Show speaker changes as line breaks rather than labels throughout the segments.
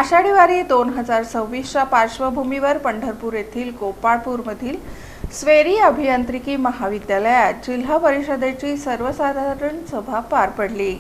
आषाढी वारी 2026च्या पार्श्वभूमीवर पंढरपूर येथील गोपाळपूरमधील स्वेरी अभियांत्रिकी महाविद्यालयात जिल्हा परिषदेची सर्वसाधारण सभा पार पडली।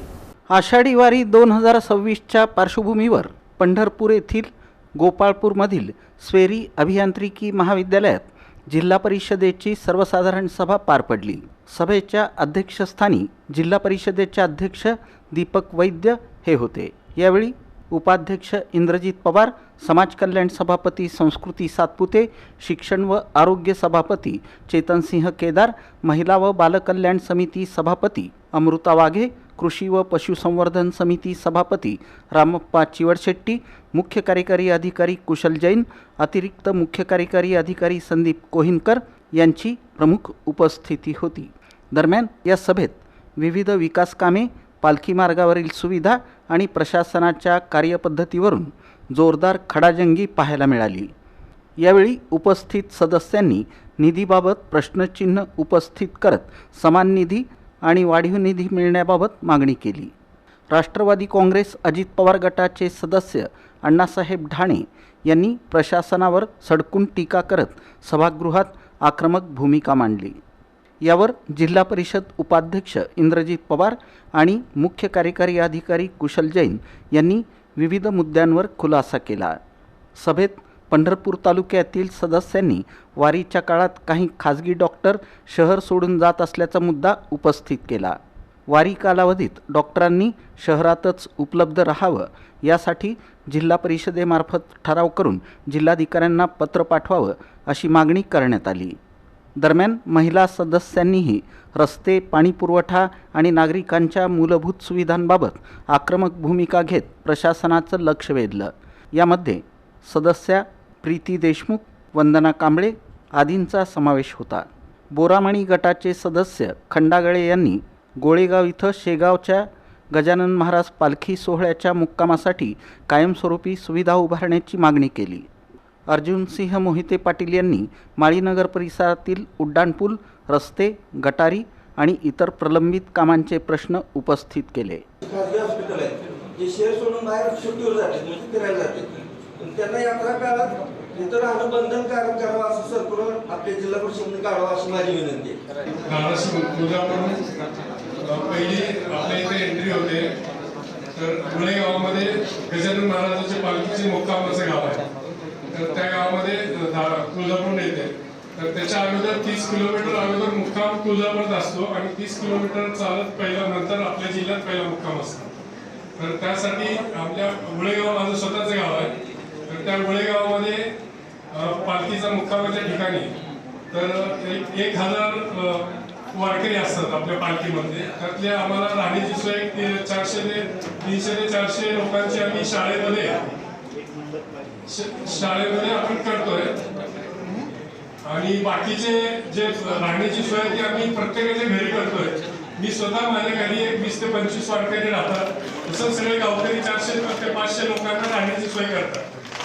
आषाढी वारी 2026च्या पार्श्वभूमीवर पंढरपूर येथील गोपाळपूरमधील स्वेरी अभियांत्रिकी महाविद्यालयात जिल्हा परिषदेची सर्वसाधारण सभा पार पडली। सभेच्या अध्यक्षस्थानी जिल्हा परिषदेचे अध्यक्ष दीपक वैद्य हे होते। यावेळी उपाध्यक्ष इंद्रजित पवार, समाज कल्याण सभापती संस्कृती सातपुते, शिक्षण व आरोग्य सभापती चेतनसिंह केदार, महिला व बालकल्याण समिती सभापती अमृता वाघे, कृषी व पशुसंवर्धन समिती सभापती रामप्पा चिवडशेट्टी, मुख्य कार्यकारी अधिकारी कुशल जैन, अतिरिक्त मुख्य कार्यकारी अधिकारी संदीप कोहिनकर यांची प्रमुख उपस्थिती होती। दरम्यान या सभेत विविध विकास कामे, पालखी मार्गावरील सुविधा आणि प्रशासनाच्या कार्यपद्धतीवरून जोरदार खडाजंगी पाहायला मिळाली। यावेळी उपस्थित सदस्यांनी निधीबाबत प्रश्नचिन्ह उपस्थित करत समान निधी आणि वाढीव निधी मिळण्याबाबत मागणी केली। राष्ट्रवादी काँग्रेस अजित पवार गटाचे सदस्य अण्णासाहेब ढाणे यांनी प्रशासनावर सडकून टीका करत सभागृहात आक्रमक भूमिका मांडली। यावर जिल्हा परिषद उपाध्यक्ष इंद्रजित पवार आणि मुख्य कार्यकारी अधिकारी कुशल जैन यांनी विविध मुद्द्यांवर खुलासा केला। सभेत पंढरपूर तालुक्यातील सदस्यांनी वारीच्या काळात काही खाजगी डॉक्टर शहर सोडून जात असल्याचा मुद्दा उपस्थित केला। वारी कालावधीत डॉक्टरांनी शहरातच उपलब्ध राहावं यासाठी जिल्हा परिषदेमार्फत ठराव करून जिल्हाधिकाऱ्यांना पत्र पाठवावं अशी मागणी करण्यात आली। दरम्यान महिला सदस्यांनीही रस्ते, पाणीपुरवठा आणि नागरिकांच्या मूलभूत सुविधांबाबत आक्रमक भूमिका घेत प्रशासनाचं लक्ष वेधलं। यामध्ये सदस्या प्रीती देशमुख, वंदना कांबळे आदींचा समावेश होता। बोरामणी गटाचे सदस्य खंडागळे यांनी गोळेगाव इथं शेगावच्या गजानन महाराज पालखी सोहळ्याच्या मुक्कामासाठी कायमस्वरूपी सुविधा उभारण्याची मागणी केली। अर्जुनसिंह मोहिते पाटील यांनी माळीनगर परिसरातील उड्डाणपूल, रस्ते, गटारी आणि इतर प्रलंबित कामांचे प्रश्न उपस्थित केले।
खाजगी हॉस्पिटल आहे जे शहर सोडून बाहेर सुट्टीवर जातात, म्हणजे फिरायला जातात, पण त्यांना यात्रा काळात इथं राहणं बंधनकारक करावं असं सर्क्युलर आपल्या जिल्हा परिषदेने काढावं अशी माझी विनंती आहे।
पहिली आपल्या इथे एंट्री होते तर धुळे गावामध्ये गजानन महाराजांच्या पालखीचे मुक्कामाचं गाव आहे। तर त्या गावामध्ये तुळजापूर येते, तर त्याच्या अगोदर 30 किलोमीटर अगोदर मुक्काम तुळजापूरात असतो आणि 30 किलोमीटर चालत पहिला नंतर आपल्या जिल्ह्यात पहिला मुक्काम असतो। तर त्यासाठी आपल्या गुळेगाव माझं स्वतःचं गाव आहे, तर त्या गुळेगावामध्ये पालखीचा मुक्कामाच्या ठिकाणी तर 1000 वारकरी असतात आपल्या पालखीमध्ये। त्यातले आम्हाला राहण्याची सोय 300 ते 400 लोकांची आम्ही शाळेमध्ये आपण करतोय आणि बाकीचे जे राहण्याची सोय ती आम्ही प्रत्येकाच्या घरी करतोय। मी स्वतः माझ्या घरी 20 ते 25 वारकरी राहतात, तसंच सगळे गावकरी 400 ते 500 लोकांना राहण्याची सोय करतात।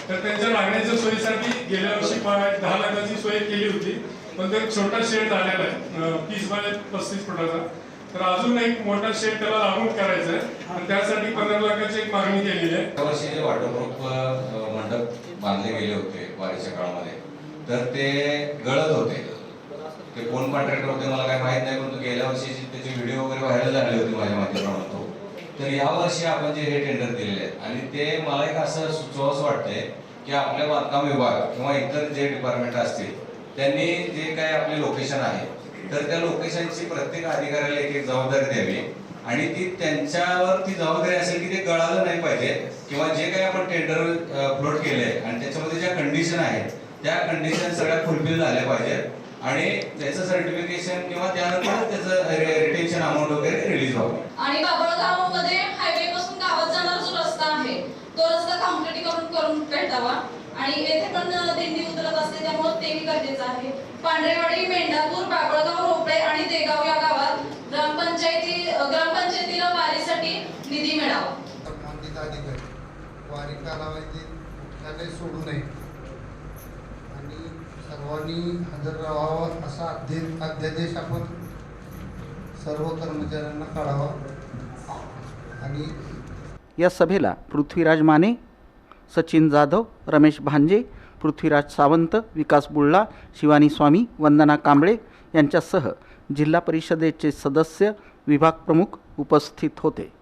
तर त्यांच्या राहण्याच्या सोयीसाठी गेल्या वर्षी 10 लाखाची सोय केली होती, पण ते छोटा शेड झालेला आहे 30 बाय 35 फुटाचा। तर अजून एक मोठा शेड त्याला लागून करायचा आहे आणि त्यासाठी 15 लाखाची एक मागणी केलेली आहे।
यावर्षी जे वॉटरप्रूफ मंडप बांधले गेले होते वारीच्या काळामध्ये, तर ते गळत होते। ते कोण कॉन्ट्रॅक्टर होते मला काय माहित नाही, परंतु गेल्या वर्षीची त्याची व्हिडिओ वगैरे व्हायरल झाली होती माझ्या माध्यमातून। तर यावर्षी आपण जे हे टेंडर दिलेले आहेत आणि ते मला एक असं सुचवावंसं वाटतंय की आपल्या बांधकाम विभाग किंवा इतर जे डिपार्टमेंट असतील त्यांनी जे काय आपले लोकेशन आहे तर त्या लोकेशनची प्रत्येक अधिकाऱ्याला एक जबाबदारी द्यावी आणि ती त्यांच्यावर ती जबाबदारी असेल की ते गळालं नाही पाहिजे किंवा जे काही आपण टेंडर फ्लोट केले आणि त्याच्यामध्ये ज्या कंडिशन आहेत त्या कंडिशन सगळ्या फुलफिल झाल्या पाहिजेत आणि त्याचं सर्टिफिकेशन किंवा त्यानंतर त्याचं रिटेन्शन अमाऊंट वगैरे रिलीज व्हावं।
आणि बाबळगावमध्ये हायवे पासून गावात जाणारा जो रस्ता आहे तो रस्ता काँक्रिटीकरण करून भेटावा आणि येथे पण दिंडी उतरत असते त्यामुळे तेही गरजेचं आहे। पांढरेवाडी, मेंढापूर, बाबळगाव, रोपळे आणि देगाव या गावात ग्रामपंचायतीला वारीसाठी निधी मिळावा।
संबंधित अधिकारी वारी कालावधीत सोडू नये आणि सर्वांनी हजर राहावं असा अध्यादेश आपण सर्व कर्मचाऱ्यांना काढावा। आणि
या सभेला पृथ्वीराज माने, सचिन जाधव, रमेश भांजे, पृथ्वीराज सावंत, विकास बुल्ला, शिवानी स्वामी, वंदना कांबळे यांच्यासह जिल्हा परिषदेचे सदस्य, विभाग प्रमुख उपस्थित होते.